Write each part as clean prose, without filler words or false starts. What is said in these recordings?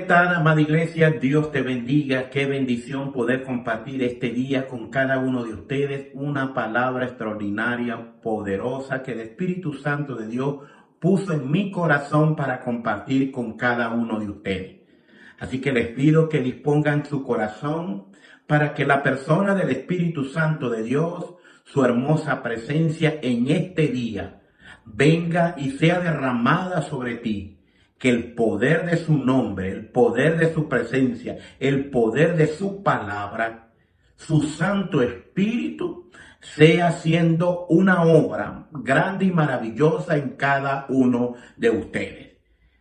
tal, amada iglesia? Dios te bendiga. Qué bendición poder compartir este día con cada uno de ustedes una palabra extraordinaria, poderosa, que el Espíritu Santo de Dios puso en mi corazón para compartir con cada uno de ustedes. Así que les pido que dispongan su corazón para que la persona del Espíritu Santo de Dios, su hermosa presencia en este día, venga y sea derramada sobre ti. Que el poder de su nombre, el poder de su presencia, el poder de su palabra, su Santo Espíritu, sea haciendo una obra grande y maravillosa en cada uno de ustedes.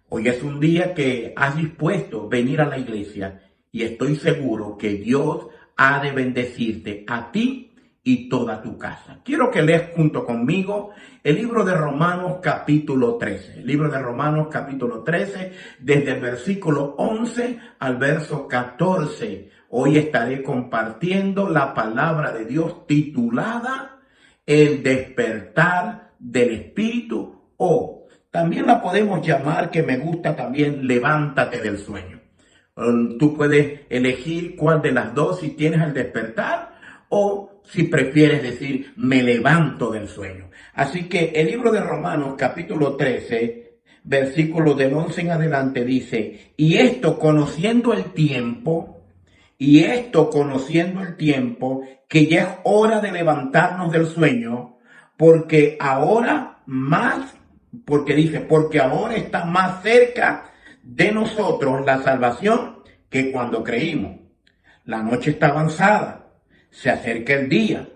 Hoy es un día que has dispuesto venir a la iglesia y estoy seguro que Dios ha de bendecirte a ti y toda tu casa. Quiero que leas junto conmigo el libro de Romanos capítulo 13. El libro de Romanos capítulo 13, desde el versículo 11 al verso 14. Hoy estaré compartiendo la palabra de Dios titulada El despertar del Espíritu, o también la podemos llamar, que me gusta también, levántate del sueño. Tú puedes elegir cuál de las dos, si tienes el despertar o si prefieres decir me levanto del sueño. Así que el libro de Romanos capítulo 13, versículo del 11 en adelante dice: y esto conociendo el tiempo, que ya es hora de levantarnos del sueño, porque ahora está más cerca de nosotros la salvación que cuando creímos. La noche está avanzada, se acerca el día.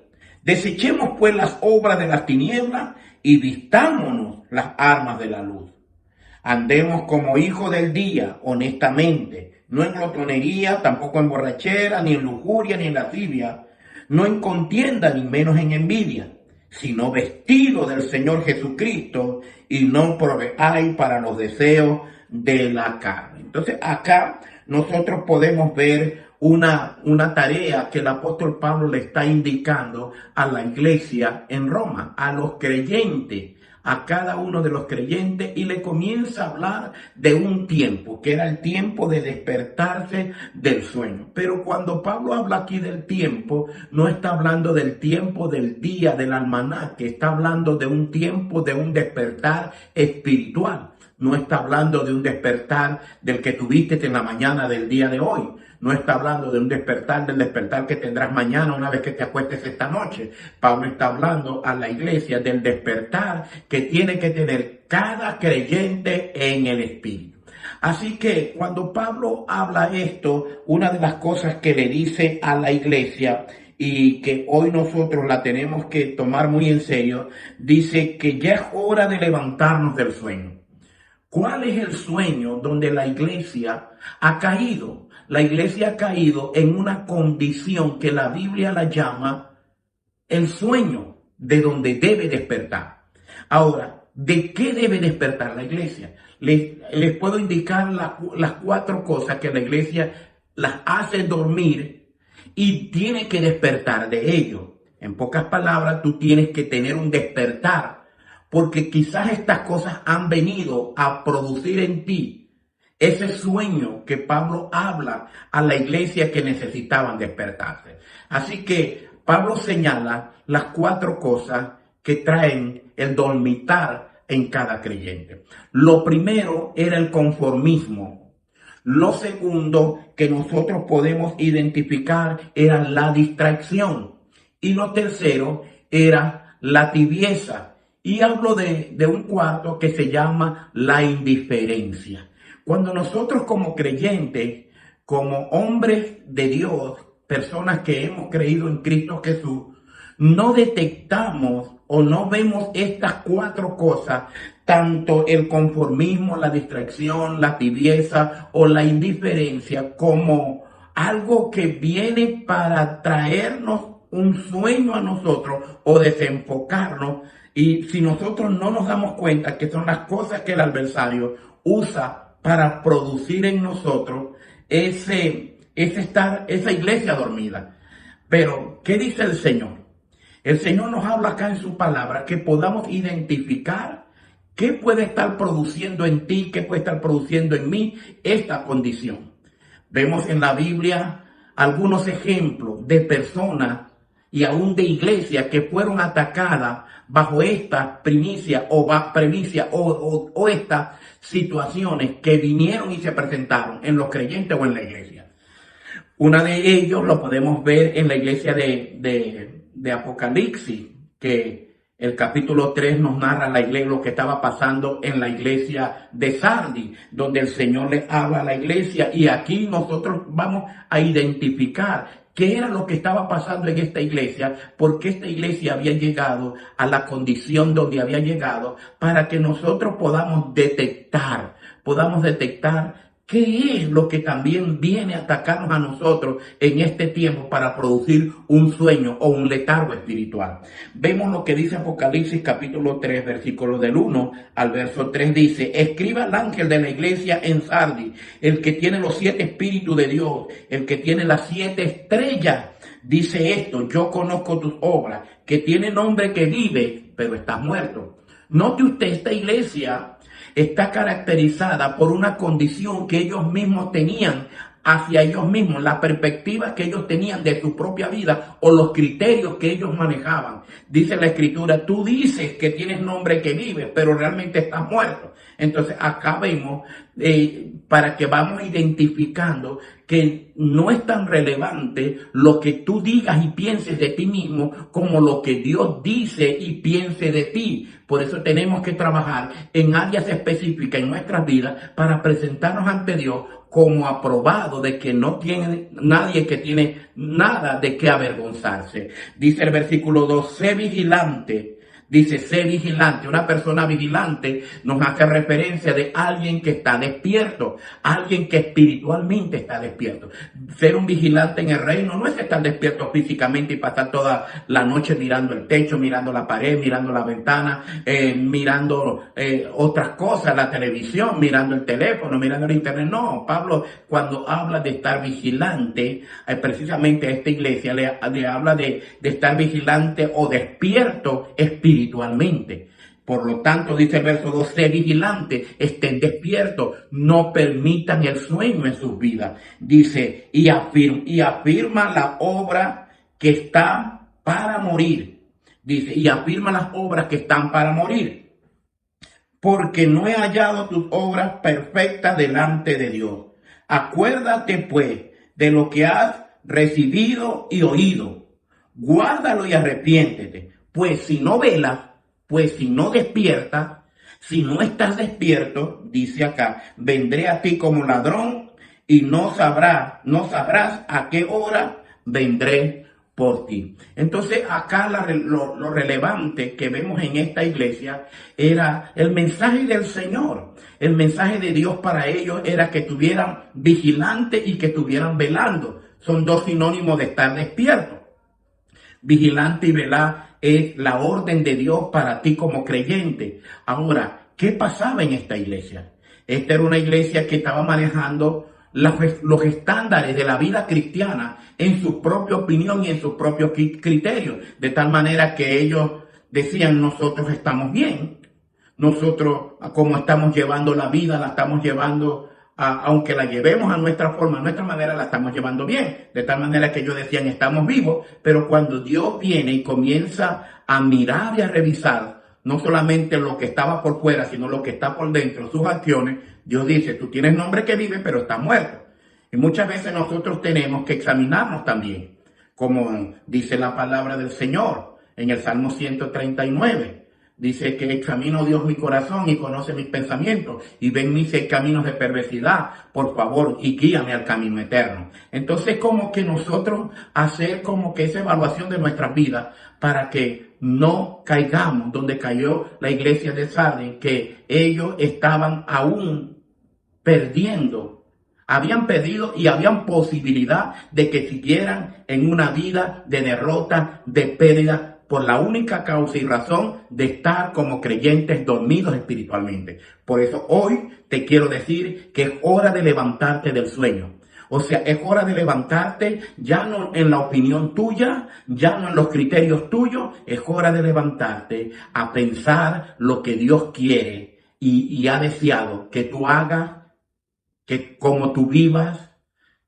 Desechemos pues las obras de las tinieblas y vistámonos las armas de la luz. Andemos como hijos del día, honestamente, no en glotonería, tampoco en borrachera, ni en lujuria, ni en lascivia, no en contienda, ni menos en envidia, sino vestidos del Señor Jesucristo, y no proveáis para los deseos de la carne. Entonces acá nosotros podemos ver una tarea que el apóstol Pablo le está indicando a la iglesia en Roma, a los creyentes, a cada uno de los creyentes, y le comienza a hablar de un tiempo, que era el tiempo de despertarse del sueño. Pero cuando Pablo habla aquí del tiempo, no está hablando del tiempo del día, del almanaque, está hablando de un tiempo de un despertar espiritual. No está hablando de un despertar del que tuviste en la mañana del día de hoy. No está hablando de un despertar, del despertar que tendrás mañana una vez que te acuestes esta noche. Pablo está hablando a la iglesia del despertar que tiene que tener cada creyente en el Espíritu. Así que cuando Pablo habla esto, una de las cosas que le dice a la iglesia, y que hoy nosotros la tenemos que tomar muy en serio, dice que ya es hora de levantarnos del sueño. ¿Cuál es el sueño donde la iglesia ha caído? La iglesia ha caído en una condición que la Biblia la llama el sueño, de donde debe despertar. Ahora, ¿de qué debe despertar la iglesia? Les puedo indicar las 4 cosas que la iglesia las hace dormir y tiene que despertar de ello. En pocas palabras, tú tienes que tener un despertar, porque quizás estas cosas han venido a producir en ti ese sueño que Pablo habla a la iglesia que necesitaban despertarse. Así que Pablo señala las 4 cosas que traen el dormitar en cada creyente. Lo primero era el conformismo. Lo segundo que nosotros podemos identificar era la distracción. Y lo tercero era la tibieza. Y hablo de un cuarto que se llama la indiferencia. Cuando nosotros como creyentes, como hombres de Dios, personas que hemos creído en Cristo Jesús, no detectamos o no vemos estas 4 cosas, tanto el conformismo, la distracción, la tibieza o la indiferencia, como algo que viene para traernos un sueño a nosotros o desenfocarnos. Y si nosotros no nos damos cuenta que son las cosas que el adversario usa para producir en nosotros esa iglesia dormida. Pero, ¿qué dice el Señor? El Señor nos habla acá en su palabra que podamos identificar ¿Qué puede estar produciendo en ti? ¿Qué puede estar produciendo en mí esta condición? Vemos en la Biblia algunos ejemplos de personas y aún de iglesias que fueron atacadas bajo esta primicia o estas situaciones que vinieron y se presentaron en los creyentes o en la iglesia. Una de ellos lo podemos ver en la iglesia de Apocalipsis, que el capítulo 3 nos narra lo que estaba pasando en la iglesia de Sardis, donde el Señor le habla a la iglesia, y aquí nosotros vamos a identificar qué era lo que estaba pasando en esta iglesia, porque esta iglesia había llegado a la condición donde había llegado, para que nosotros podamos detectar qué es lo que también viene a atacarnos a nosotros en este tiempo para producir un sueño o un letargo espiritual. Vemos lo que dice Apocalipsis capítulo 3, versículo del 1 al verso 3, dice: escriba al ángel de la iglesia en Sardis, el que tiene los 7 espíritus de Dios, el que tiene las 7 estrellas, dice esto: yo conozco tus obras, que tiene nombre que vive, pero estás muerto. Note usted, esta iglesia está caracterizada por una condición que ellos mismos tenían hacia ellos mismos, la perspectiva que ellos tenían de su propia vida o los criterios que ellos manejaban. Dice la Escritura: tú dices que tienes nombre que vive, pero realmente estás muerto. Entonces acá vemos, para que vamos identificando que no es tan relevante lo que tú digas y pienses de ti mismo como lo que Dios dice y piense de ti. Por eso tenemos que trabajar en áreas específicas en nuestras vidas para presentarnos ante Dios como aprobado, de que no tiene nadie que tiene nada de qué avergonzarse. Dice el versículo 2, sé vigilante. Dice, sé vigilante. Una persona vigilante nos hace referencia de alguien que está despierto, alguien que espiritualmente está despierto. Ser un vigilante en el reino no es estar despierto físicamente y pasar toda la noche mirando el techo, mirando la pared, mirando la ventana, mirando otras cosas, la televisión, mirando el teléfono, mirando el internet. No, Pablo, cuando habla de estar vigilante, precisamente a esta iglesia le habla de estar vigilante o despierto espiritualmente. Por lo tanto, dice el verso 2, sé vigilante, estén despiertos, no permitan el sueño en sus vidas. Dice, y afirma la obra que está para morir. Dice, y afirma las obras que están para morir. Porque no he hallado tus obras perfectas delante de Dios. Acuérdate pues de lo que has recibido y oído. Guárdalo y arrepiéntete. Pues si no velas, pues si no despiertas, si no estás despierto, dice acá, vendré a ti como ladrón y no sabrás a qué hora vendré por ti. Entonces acá lo relevante que vemos en esta iglesia era el mensaje del Señor. El mensaje de Dios para ellos era que estuvieran vigilantes y que estuvieran velando. Son dos sinónimos de estar despierto. Vigilante y velar es la orden de Dios para ti como creyente. Ahora, ¿qué pasaba en esta iglesia? Esta era una iglesia que estaba manejando los estándares de la vida cristiana en su propia opinión y en sus propios criterios. De tal manera que ellos decían, nosotros estamos bien. Nosotros, como estamos llevando la vida, la estamos llevando, aunque la llevemos a nuestra forma, a nuestra manera, la estamos llevando bien. De tal manera que ellos decían, estamos vivos, pero cuando Dios viene y comienza a mirar y a revisar, no solamente lo que estaba por fuera, sino lo que está por dentro, sus acciones, Dios dice, tú tienes nombre que vive, pero estás muerto. Y muchas veces nosotros tenemos que examinarnos también, como dice la palabra del Señor en el Salmo 139. Dice que examino, Dios, mi corazón y conoce mis pensamientos y ven mis caminos de perversidad, por favor, y guíame al camino eterno. Entonces, como que nosotros hacer como que esa evaluación de nuestras vidas para que no caigamos donde cayó la iglesia de Sardis, que ellos estaban aún perdiendo. Habían perdido y habían posibilidad de que siguieran en una vida de derrota, de pérdida, por la única causa y razón de estar como creyentes dormidos espiritualmente. Por eso hoy te quiero decir que es hora de levantarte del sueño. O sea, es hora de levantarte, ya no en la opinión tuya, ya no en los criterios tuyos, es hora de levantarte a pensar lo que Dios quiere y ha deseado que tú hagas, que como tú vivas,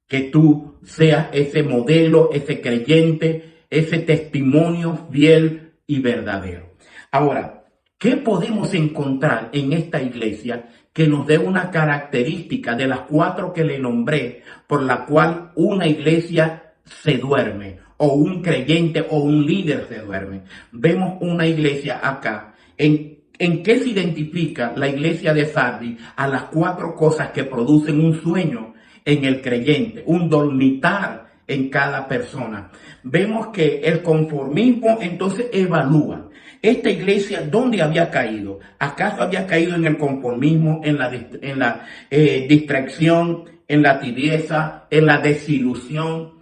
que tú seas ese modelo, ese creyente, ese testimonio fiel y verdadero. Ahora, ¿qué podemos encontrar en esta iglesia que nos dé una característica de las 4 que le nombré, por la cual una iglesia se duerme, o un creyente o un líder se duerme? Vemos una iglesia acá. ¿En qué se identifica la iglesia de Sardis? A las 4 cosas que producen un sueño en el creyente, un dormitar en cada persona. Vemos que el conformismo entonces evalúa. Esta iglesia, ¿dónde había caído? ¿Acaso había caído en el conformismo, en la distracción, en la tibieza, en la desilusión?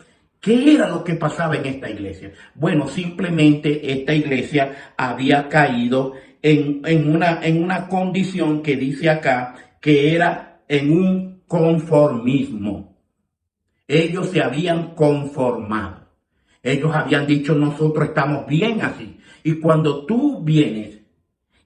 ¿Qué era lo que pasaba en esta iglesia? Bueno, simplemente esta iglesia había caído en una condición que dice acá que era en un conformismo. Ellos se habían conformado. Ellos habían dicho, nosotros estamos bien así. Y cuando tú vienes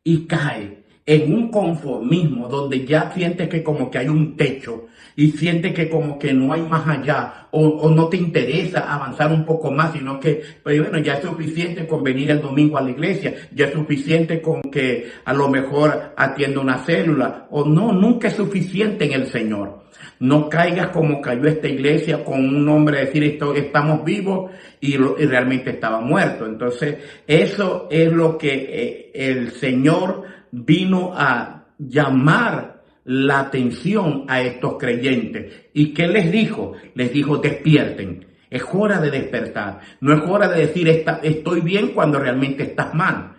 y caes en un conformismo donde ya sientes que como que hay un techo y sientes que como que no hay más allá o no te interesa avanzar un poco más, sino que, pues bueno, ya es suficiente con venir el domingo a la iglesia, ya es suficiente con que a lo mejor atienda una célula, o no, nunca es suficiente en el Señor. No caigas como cayó esta iglesia con un hombre decir estamos vivos y realmente estaba muerto. Entonces, eso es lo que el Señor vino a llamar la atención a estos creyentes. ¿Y qué les dijo? Les dijo, despierten. Es hora de despertar. No es hora de decir estoy bien cuando realmente estás mal.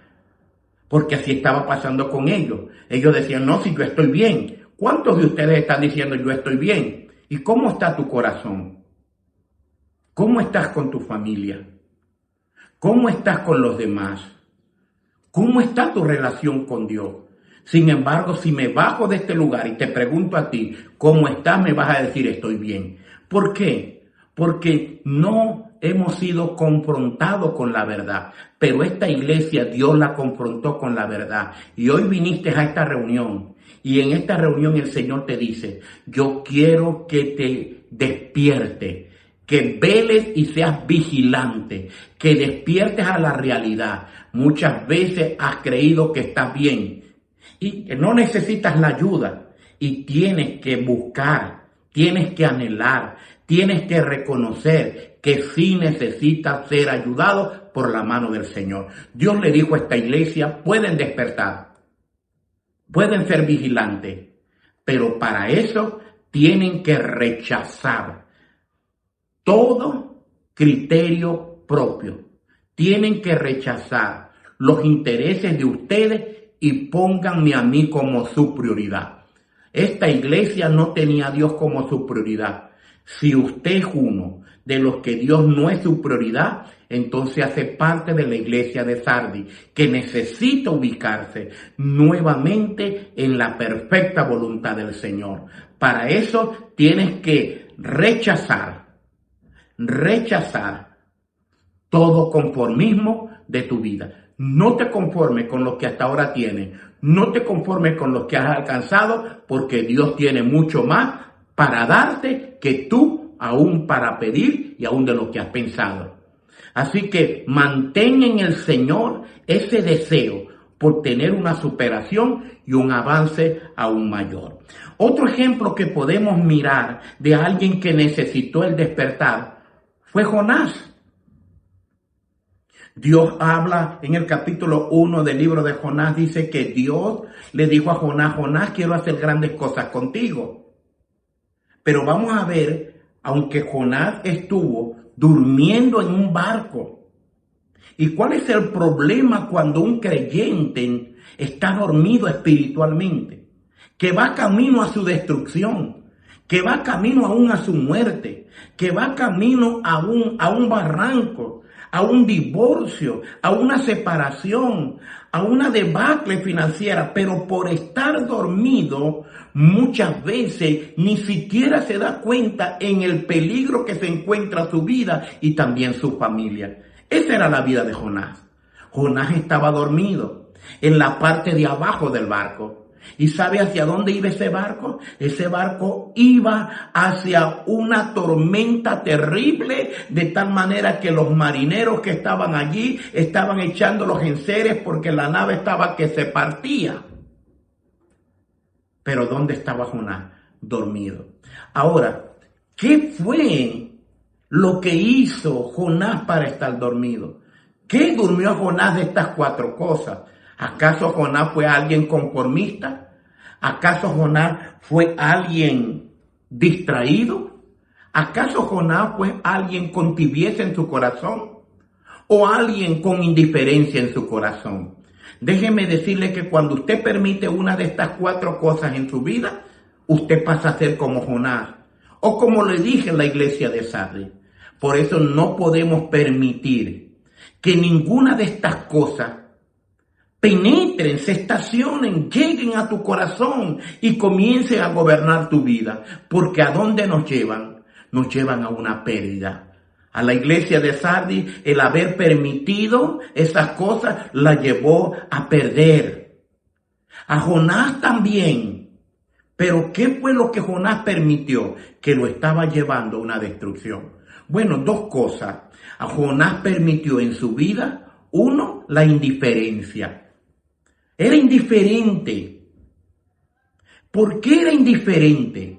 Porque así estaba pasando con ellos. Ellos decían, no, si yo estoy bien. ¿Cuántos de ustedes están diciendo yo estoy bien? ¿Y cómo está tu corazón? ¿Cómo estás con tu familia? ¿Cómo estás con los demás? ¿Cómo está tu relación con Dios? Sin embargo, si me bajo de este lugar y te pregunto a ti, ¿cómo estás? Me vas a decir, estoy bien. ¿Por qué? Porque no hemos sido confrontados con la verdad. Pero esta iglesia, Dios la confrontó con la verdad. Y hoy viniste a esta reunión. Y en esta reunión el Señor te dice, yo quiero que te despierte, que veles y seas vigilante, que despiertes a la realidad. Muchas veces has creído que estás bien y que no necesitas la ayuda y tienes que buscar, tienes que anhelar, tienes que reconocer que sí necesitas ser ayudado por la mano del Señor. Dios le dijo a esta iglesia, pueden despertar, pueden ser vigilantes, pero para eso tienen que rechazar todo criterio propio. Tienen que rechazar los intereses de ustedes y pónganme a mí como su prioridad. Esta iglesia no tenía a Dios como su prioridad. Si usted es uno de los que Dios no es su prioridad, entonces hace parte de la iglesia de Sardis, que necesita ubicarse nuevamente en la perfecta voluntad del Señor. Para eso tienes que rechazar todo conformismo de tu vida. No te conformes con lo que hasta ahora tienes. No te conformes con lo que has alcanzado, porque Dios tiene mucho más para darte que tú aún para pedir y aún de lo que has pensado. Así que mantén en el Señor ese deseo por tener una superación y un avance aún mayor. Otro ejemplo que podemos mirar de alguien que necesitó el despertar fue Jonás. Dios habla en el capítulo 1 del libro de Jonás, dice que Dios le dijo a Jonás, Jonás, quiero hacer grandes cosas contigo. Pero vamos a ver, aunque Jonás estuvo durmiendo en un barco. ¿Y cuál es el problema cuando un creyente está dormido espiritualmente? Que va camino a su destrucción, que va camino aún a su muerte, que va camino a un barranco, a un divorcio, a una separación, a una debacle financiera, pero por estar dormido muchas veces ni siquiera se da cuenta en el peligro que se encuentra su vida y también su familia. Esa era la vida de Jonás. Jonás estaba dormido en la parte de abajo del barco. ¿Y sabe hacia dónde iba ese barco? Ese barco iba hacia una tormenta terrible, de tal manera que los marineros que estaban allí estaban echando los enseres porque la nave estaba que se partía. Pero ¿dónde estaba Jonás? Dormido. Ahora, ¿qué fue lo que hizo Jonás para estar dormido? ¿Qué durmió a Jonás de estas 4 cosas? ¿Acaso Jonás fue alguien conformista? ¿Acaso Jonás fue alguien distraído? ¿Acaso Jonás fue alguien con tibieza en su corazón? ¿O alguien con indiferencia en su corazón? Déjeme decirle que cuando usted permite una de estas 4 cosas en su vida, usted pasa a ser como Jonás. O como le dije en la iglesia de Sardis. Por eso no podemos permitir que ninguna de estas cosas penetren, se estacionen, lleguen a tu corazón y comiencen a gobernar tu vida. Porque ¿a dónde nos llevan? Nos llevan a una pérdida. A la iglesia de Sardis, el haber permitido esas cosas la llevó a perder. A Jonás también. Pero ¿qué fue lo que Jonás permitió? Que lo estaba llevando a una destrucción. Bueno, 2 cosas. A Jonás permitió en su vida, 1, la indiferencia. Era indiferente. ¿Por qué era indiferente?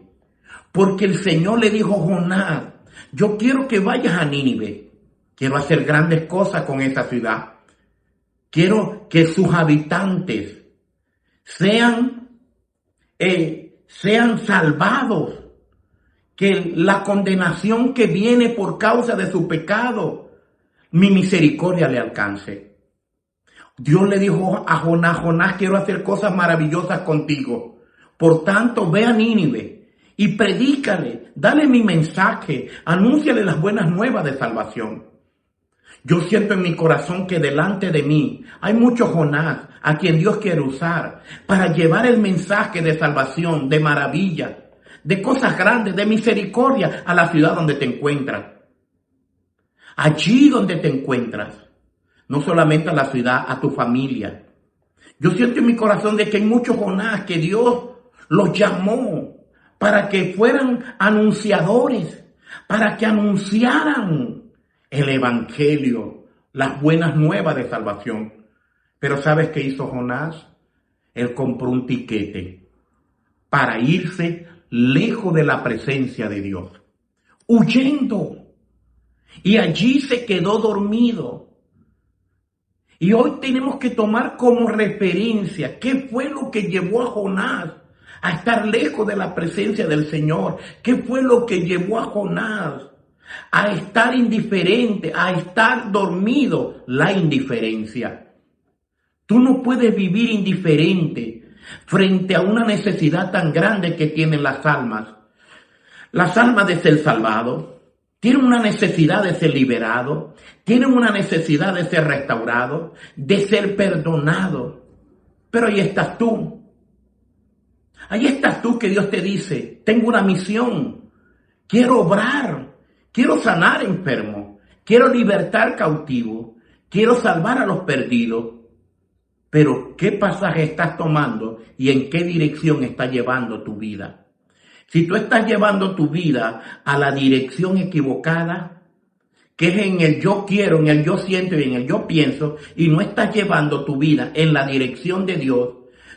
Porque el Señor le dijo a Jonás, yo quiero que vayas a Nínive. Quiero hacer grandes cosas con esa ciudad. Quiero que sus habitantes sean salvados. Que la condenación que viene por causa de su pecado, mi misericordia le alcance. Dios le dijo a Jonás, Jonás, quiero hacer cosas maravillosas contigo. Por tanto, ve a Nínive y predícale, dale mi mensaje, anúnciale las buenas nuevas de salvación. Yo siento en mi corazón que delante de mí hay muchos Jonás a quien Dios quiere usar para llevar el mensaje de salvación, de maravilla, de cosas grandes, de misericordia a la ciudad donde te encuentras. Allí donde te encuentras. No solamente a la ciudad, a tu familia. Yo siento en mi corazón de que hay muchos Jonás que Dios los llamó para que fueran anunciadores, para que anunciaran el evangelio, las buenas nuevas de salvación. Pero ¿sabes qué hizo Jonás? Él compró un tiquete para irse lejos de la presencia de Dios, huyendo. Y allí se quedó dormido. Y hoy tenemos que tomar como referencia qué fue lo que llevó a Jonás a estar lejos de la presencia del Señor. ¿Qué fue lo que llevó a Jonás a estar indiferente, a estar dormido? La indiferencia. Tú no puedes vivir indiferente frente a una necesidad tan grande que tienen las almas. Las almas de ser salvados. Tienen una necesidad de ser liberado, tienen una necesidad de ser restaurado, de ser perdonado. Pero ahí estás tú. Ahí estás tú que Dios te dice, tengo una misión, quiero obrar, quiero sanar enfermos, quiero libertar cautivos, quiero salvar a los perdidos. Pero ¿qué pasaje estás tomando y en qué dirección está llevando tu vida? Si tú estás llevando tu vida a la dirección equivocada, que es en el yo quiero, en el yo siento y en el yo pienso, y no estás llevando tu vida en la dirección de Dios,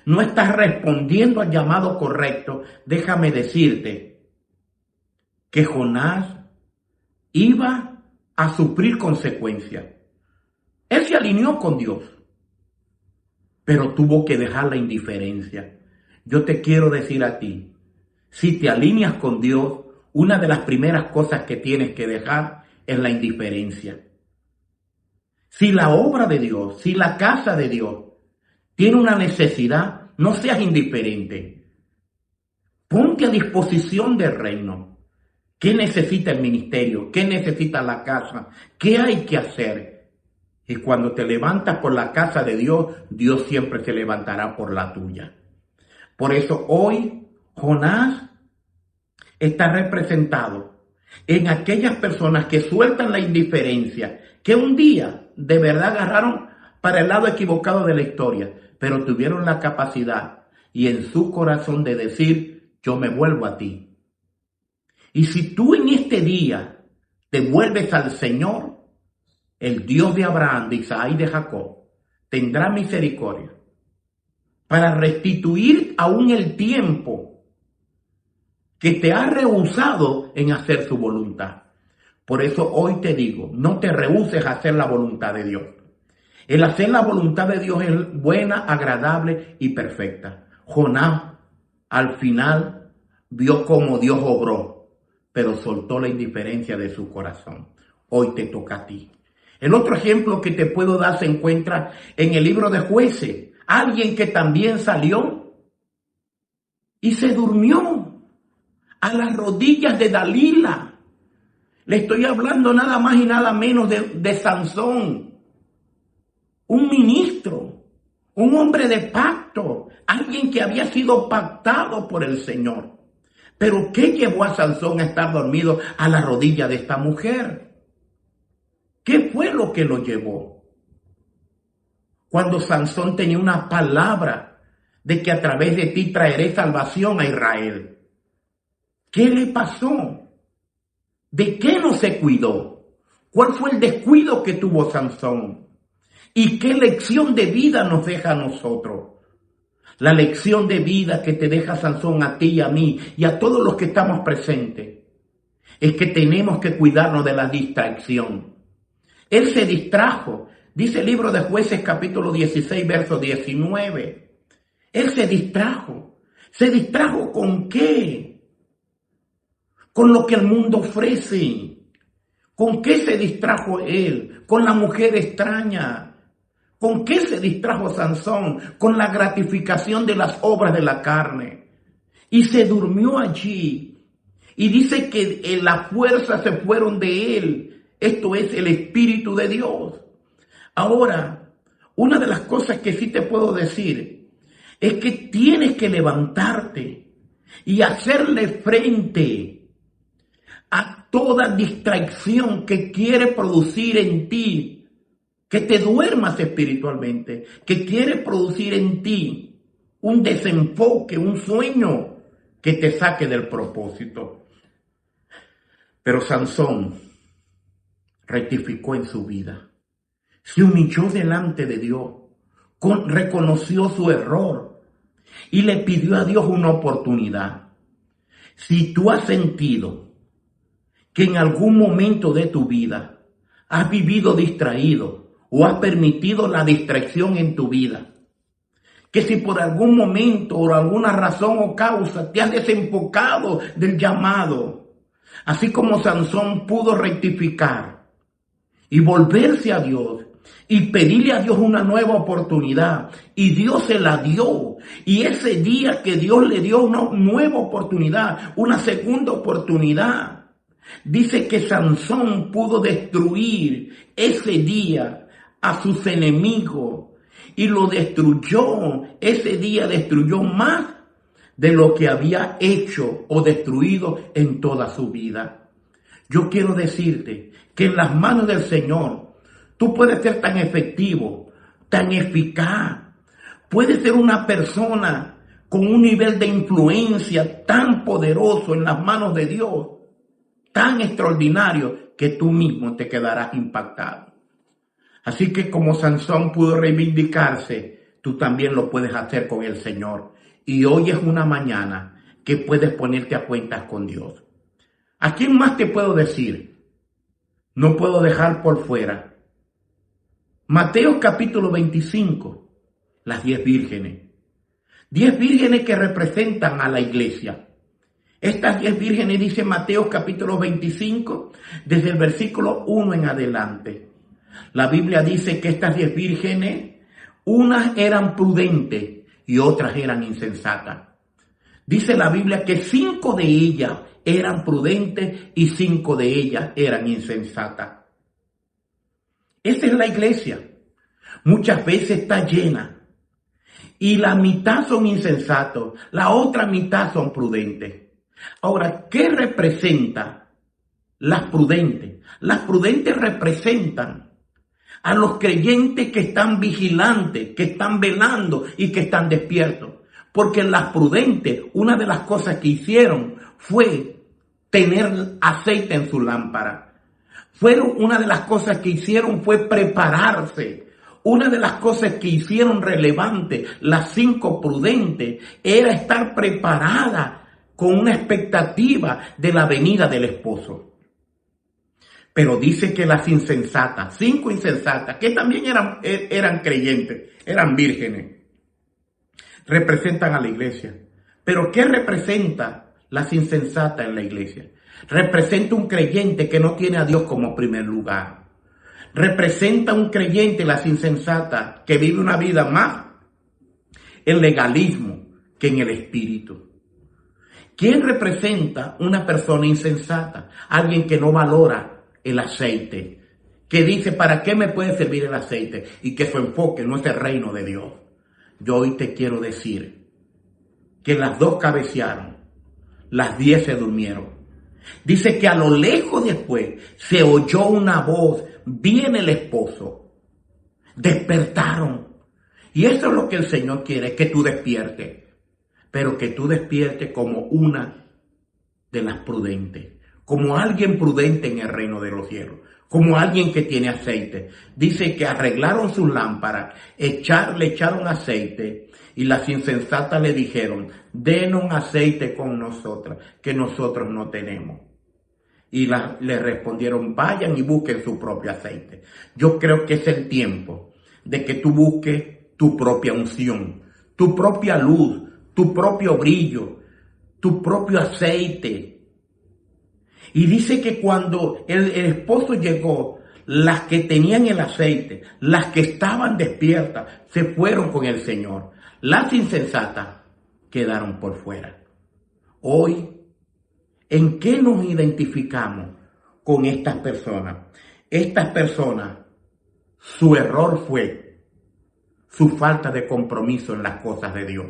no estás respondiendo al llamado correcto, déjame decirte que Jonás iba a sufrir consecuencias. Él se alineó con Dios, pero tuvo que dejar la indiferencia. Yo te quiero decir a ti, si te alineas con Dios, una de las primeras cosas que tienes que dejar es la indiferencia. Si la obra de Dios, si la casa de Dios tiene una necesidad, no seas indiferente. Ponte a disposición del reino. ¿Qué necesita el ministerio? ¿Qué necesita la casa? ¿Qué hay que hacer? Y cuando te levantas por la casa de Dios, Dios siempre se levantará por la tuya. Por eso hoy Jonás está representado en aquellas personas que sueltan la indiferencia, que un día de verdad agarraron para el lado equivocado de la historia, pero tuvieron la capacidad y en su corazón de decir, yo me vuelvo a ti. Y si tú en este día te vuelves al Señor, el Dios de Abraham, de Isaac y de Jacob, tendrá misericordia para restituir aún el tiempo que te ha rehusado en hacer su voluntad. Por eso hoy te digo, no te rehuses a hacer la voluntad de Dios. El hacer la voluntad de Dios es buena, agradable y perfecta. Jonás al final vio cómo Dios obró, pero soltó la indiferencia de su corazón. Hoy te toca a ti. El otro ejemplo que te puedo dar se encuentra en el libro de Jueces. Alguien que también salió y se durmió a las rodillas de Dalila. Le estoy hablando nada más y nada menos de Sansón. Un ministro, un hombre de pacto, alguien que había sido pactado por el Señor. Pero ¿qué llevó a Sansón a estar dormido a la rodilla de esta mujer? ¿Qué fue lo que lo llevó? Cuando Sansón tenía una palabra de que a través de ti traeré salvación a Israel. ¿Qué le pasó? ¿De qué no se cuidó? ¿Cuál fue el descuido que tuvo Sansón? ¿Y qué lección de vida nos deja a nosotros? La lección de vida que te deja Sansón a ti y a mí y a todos los que estamos presentes es que tenemos que cuidarnos de la distracción. Él se distrajo, dice el libro de Jueces capítulo 16, verso 19. Él se distrajo. ¿Se distrajo con qué? Con lo que el mundo ofrece. ¿Con qué se distrajo él? Con la mujer extraña. ¿Con qué se distrajo Sansón? Con la gratificación de las obras de la carne. Y se durmió allí. Y dice que las fuerzas se fueron de él. Esto es el Espíritu de Dios. Ahora, una de las cosas que sí te puedo decir es que tienes que levantarte y hacerle frente a toda distracción que quiere producir en ti que te duermas espiritualmente, que quiere producir en ti un desenfoque, un sueño que te saque del propósito. Pero Sansón rectificó en su vida, se humilló delante de Dios, reconoció su error y le pidió a Dios una oportunidad. Si tú has sentido que en algún momento de tu vida has vivido distraído, o has permitido la distracción en tu vida, que si por algún momento o alguna razón o causa te has desenfocado del llamado, así como Sansón pudo rectificar y volverse a Dios y pedirle a Dios una nueva oportunidad, y Dios se la dio, y ese día que Dios le dio una nueva oportunidad, una segunda oportunidad, dice que Sansón pudo destruir ese día a sus enemigos y lo destruyó. Ese día destruyó más de lo que había hecho o destruido en toda su vida. Yo quiero decirte que en las manos del Señor tú puedes ser tan efectivo, tan eficaz, puedes ser una persona con un nivel de influencia tan poderoso en las manos de Dios, tan extraordinario que tú mismo te quedarás impactado. Así que como Sansón pudo reivindicarse, tú también lo puedes hacer con el Señor. Y hoy es una mañana que puedes ponerte a cuentas con Dios. ¿A quién más te puedo decir? No puedo dejar por fuera Mateo capítulo 25, las 10 vírgenes. 10 vírgenes que representan a la iglesia. Estas 10 vírgenes dice Mateo capítulo 25, desde el versículo 1 en adelante. La Biblia dice que estas 10 vírgenes, unas eran prudentes y otras eran insensatas. Dice la Biblia que 5 de ellas eran prudentes y 5 de ellas eran insensatas. Esa es la iglesia. Muchas veces está llena y la mitad son insensatos, la otra mitad son prudentes. Ahora, ¿qué representa las prudentes? Las prudentes representan a los creyentes que están vigilantes, que están velando y que están despiertos. Porque las prudentes, una de las cosas que hicieron fue tener aceite en su lámpara. Una de las cosas que hicieron fue prepararse. Una de las cosas que hicieron relevante, las 5 prudentes, era estar preparada con una expectativa de la venida del esposo. Pero dice que las insensatas, 5 insensatas, que también eran creyentes, eran vírgenes, representan a la iglesia. Pero ¿qué representa las insensatas en la iglesia? Representa un creyente que no tiene a Dios como primer lugar. Representa un creyente, las insensatas, que vive una vida más en legalismo que en el espíritu. ¿Quién representa una persona insensata? Alguien que no valora el aceite, que dice, ¿para qué me puede servir el aceite? Y que su enfoque no es el reino de Dios. Yo hoy te quiero decir que las 2 cabecearon, las 10 se durmieron. Dice que a lo lejos después se oyó una voz, viene el esposo. Despertaron. Y eso es lo que el Señor quiere, que tú despiertes. Pero que tú despiertes como una de las prudentes. Como alguien prudente en el reino de los cielos. Como alguien que tiene aceite. Dice que arreglaron sus lámparas, le echaron aceite y las insensatas le dijeron, denos aceite con nosotras, que nosotros no tenemos. Y le respondieron, vayan y busquen su propio aceite. Yo creo que es el tiempo de que tú busques tu propia unción, tu propia luz, tu propio brillo, tu propio aceite. Y dice que cuando el esposo llegó, las que tenían el aceite, las que estaban despiertas, se fueron con el Señor. Las insensatas quedaron por fuera. Hoy, ¿en qué nos identificamos con estas personas? Estas personas, su error fue su falta de compromiso en las cosas de Dios.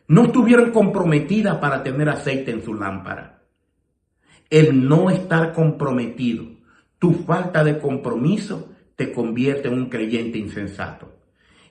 No estuvieron comprometidas para tener aceite en su lámpara. El no estar comprometido, tu falta de compromiso te convierte en un creyente insensato.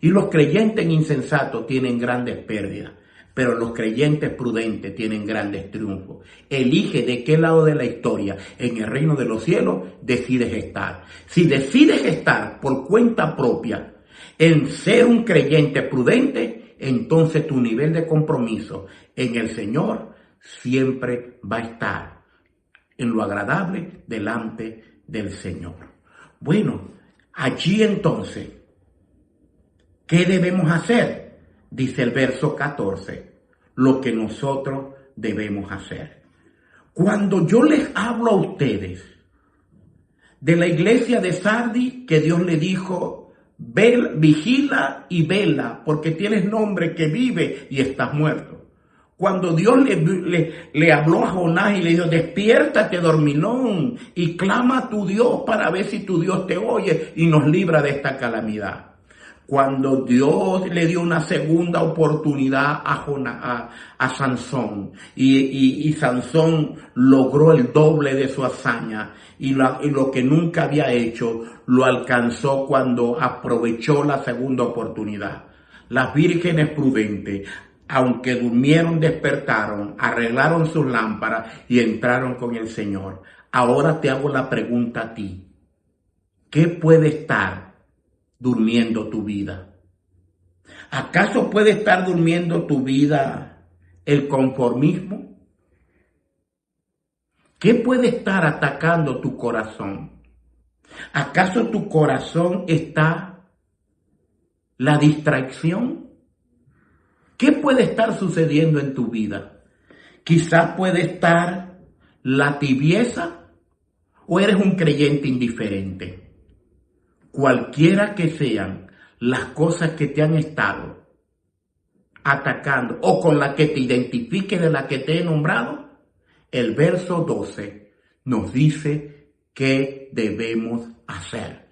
Y los creyentes insensatos tienen grandes pérdidas, pero los creyentes prudentes tienen grandes triunfos. Elige de qué lado de la historia en el reino de los cielos decides estar. Si decides estar por cuenta propia en ser un creyente prudente, entonces tu nivel de compromiso en el Señor siempre va a estar en lo agradable delante del Señor. Bueno, allí entonces, ¿qué debemos hacer? Dice el verso 14, lo que nosotros debemos hacer. Cuando yo les hablo a ustedes de la iglesia de Sardis, que Dios le dijo, vigila y vela, porque tienes nombre que vive y estás muerto. Cuando Dios le habló a Jonás y le dijo, despiértate, dormilón, y clama a tu Dios para ver si tu Dios te oye y nos libra de esta calamidad. Cuando Dios le dio una segunda oportunidad a Sansón, y Sansón logró el doble de su hazaña, y lo que nunca había hecho, lo alcanzó cuando aprovechó la segunda oportunidad. Las vírgenes prudentes, aunque durmieron, despertaron, arreglaron sus lámparas y entraron con el Señor. Ahora te hago la pregunta a ti. ¿Qué puede estar durmiendo tu vida? ¿Acaso puede estar durmiendo tu vida el conformismo? ¿Qué puede estar atacando tu corazón? ¿Acaso tu corazón está la distracción? ¿Qué puede estar sucediendo en tu vida? Quizás puede estar la tibieza o eres un creyente indiferente. Cualquiera que sean las cosas que te han estado atacando o con la que te identifiques de la que te he nombrado, el verso 12 nos dice qué debemos hacer.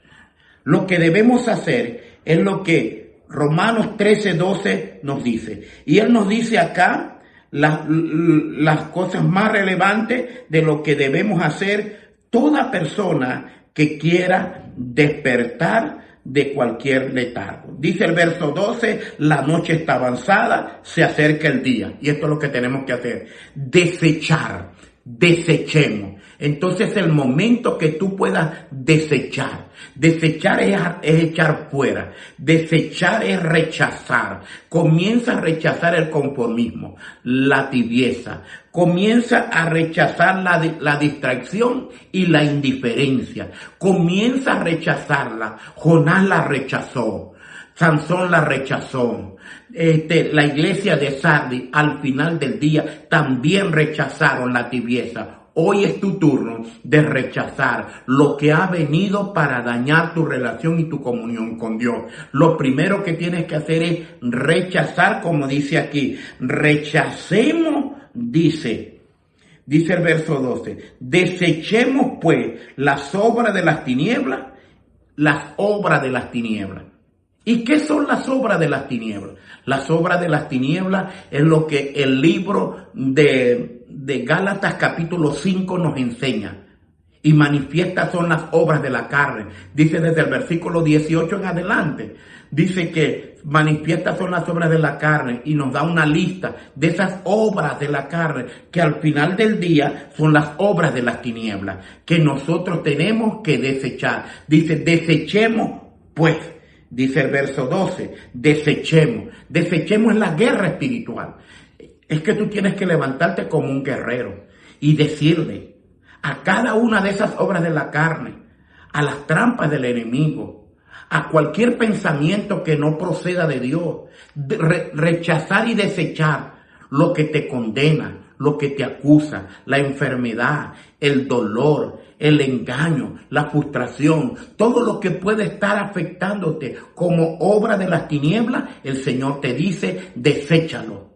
Lo que debemos hacer es lo que Romanos 13:12 nos dice. Y él nos dice acá las cosas más relevantes de lo que debemos hacer toda persona que quiera despertar de cualquier letargo. Dice el verso 12, la noche está avanzada, se acerca el día. Y esto es lo que tenemos que hacer, desechemos. Entonces el momento que tú puedas desechar es echar fuera, desechar es rechazar. Comienza a rechazar el conformismo, la tibieza, comienza a rechazar la distracción y la indiferencia, comienza a rechazarla. Jonás la rechazó, Sansón la rechazó. La iglesia de Sardis al final del día también rechazaron la tibieza. Hoy es tu turno de rechazar lo que ha venido para dañar tu relación y tu comunión con Dios. Lo primero que tienes que hacer es rechazar, como dice aquí. Rechacemos, dice el verso 12. Desechemos pues las obras de las tinieblas, ¿Y qué son las obras de las tinieblas? Las obras de las tinieblas es lo que el libro de Gálatas capítulo 5 nos enseña. Y manifiestas son las obras de la carne. Dice desde el versículo 18 en adelante. Dice que manifiestas son las obras de la carne y nos da una lista de esas obras de la carne que al final del día son las obras de las tinieblas que nosotros tenemos que desechar. Dice, desechemos pues. Dice el verso 12, desechemos la guerra espiritual. Es que tú tienes que levantarte como un guerrero y decirle a cada una de esas obras de la carne, a las trampas del enemigo, a cualquier pensamiento que no proceda de Dios, rechazar y desechar lo que te condena, lo que te acusa, la enfermedad, el dolor, el engaño, la frustración, todo lo que puede estar afectándote como obra de las tinieblas, el Señor te dice, deséchalo,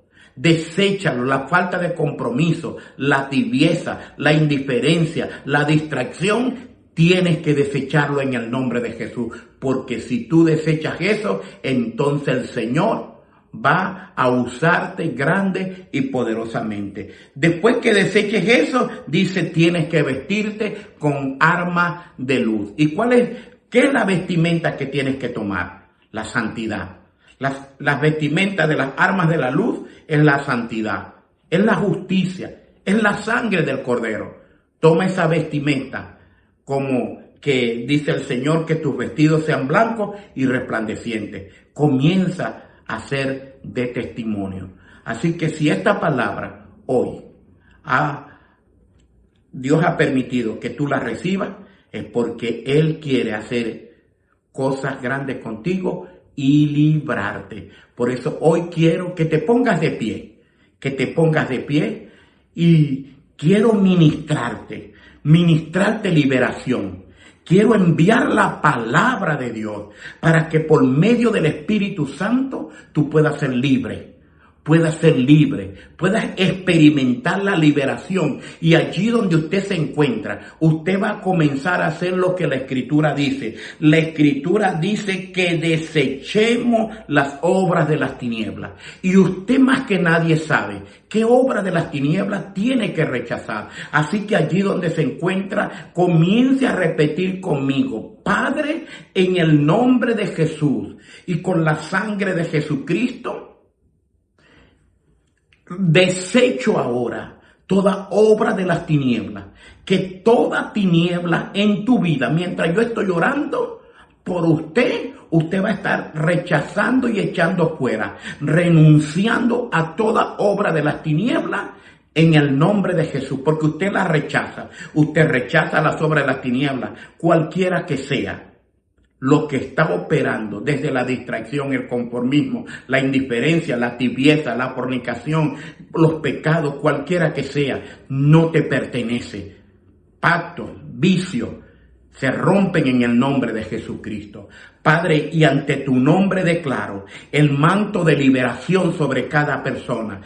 la falta de compromiso, la tibieza, la indiferencia, la distracción, tienes que desecharlo en el nombre de Jesús, porque si tú desechas eso, entonces el Señor va a usarte grande y poderosamente. Después que deseches eso, dice, tienes que vestirte con armas de luz. ¿Y qué es la vestimenta que tienes que tomar? La santidad. Las vestimentas de las armas de la luz es la santidad, es la justicia, es la sangre del Cordero. Toma esa vestimenta como que dice el Señor, que tus vestidos sean blancos y resplandecientes. Comienza a ser de testimonio. Así que si esta palabra hoy Dios ha permitido que tú la recibas, es porque Él quiere hacer cosas grandes contigo y librarte. Por eso hoy quiero que te pongas de pie, y quiero ministrarte liberación. Quiero enviar la palabra de Dios para que por medio del Espíritu Santo tú puedas ser libre, puedas experimentar la liberación. Y allí donde usted se encuentra, usted va a comenzar a hacer lo que la Escritura dice. La Escritura dice que desechemos las obras de las tinieblas. Y usted más que nadie sabe qué obra de las tinieblas tiene que rechazar. Así que allí donde se encuentra, comience a repetir conmigo: Padre, en el nombre de Jesús y con la sangre de Jesucristo, desecho ahora toda obra de las tinieblas, que toda tiniebla en tu vida, mientras yo estoy orando por usted va a estar rechazando y echando fuera, renunciando a toda obra de las tinieblas en el nombre de Jesús, porque usted la rechaza, usted rechaza las obras de las tinieblas, cualquiera que sea. Lo que está operando desde la distracción, el conformismo, la indiferencia, la tibieza, la fornicación, los pecados, cualquiera que sea, no te pertenece. Pactos, vicios, se rompen en el nombre de Jesucristo. Padre, y ante tu nombre declaro el manto de liberación sobre cada persona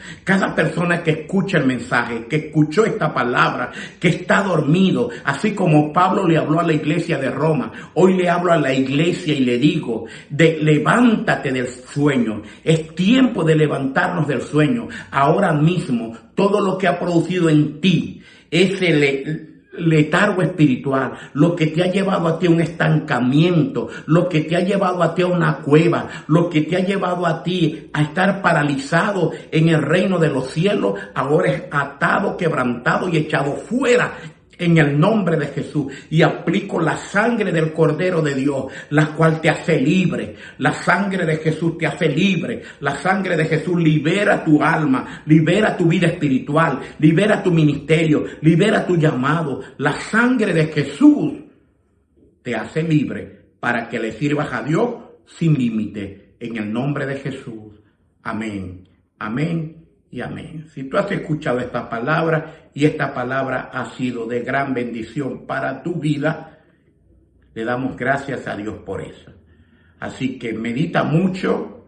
que escucha el mensaje, que escuchó esta palabra, que está dormido, así como Pablo le habló a la iglesia de Roma. Hoy le hablo a la iglesia y le digo, levántate del sueño. Es tiempo de levantarnos del sueño. Ahora mismo, todo lo que ha producido en ti, ese letargo espiritual, lo que te ha llevado a ti a un estancamiento, lo que te ha llevado a ti a una cueva, lo que te ha llevado a ti a estar paralizado en el reino de los cielos, ahora es atado, quebrantado y echado fuera en el nombre de Jesús. Y aplico la sangre del Cordero de Dios, la cual te hace libre. La sangre de Jesús te hace libre. La sangre de Jesús libera tu alma, libera tu vida espiritual, libera tu ministerio, libera tu llamado. La sangre de Jesús te hace libre para que le sirvas a Dios sin límite. En el nombre de Jesús. Amén. Amén. Y amén. Si tú has escuchado esta palabra y esta palabra ha sido de gran bendición para tu vida, le damos gracias a Dios por eso. Así que medita mucho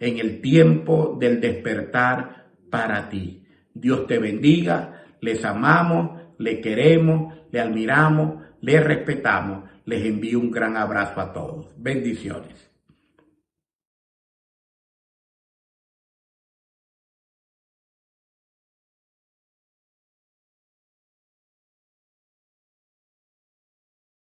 en el tiempo del despertar para ti. Dios te bendiga, les amamos, le queremos, le admiramos, le respetamos. Les envío un gran abrazo a todos. Bendiciones.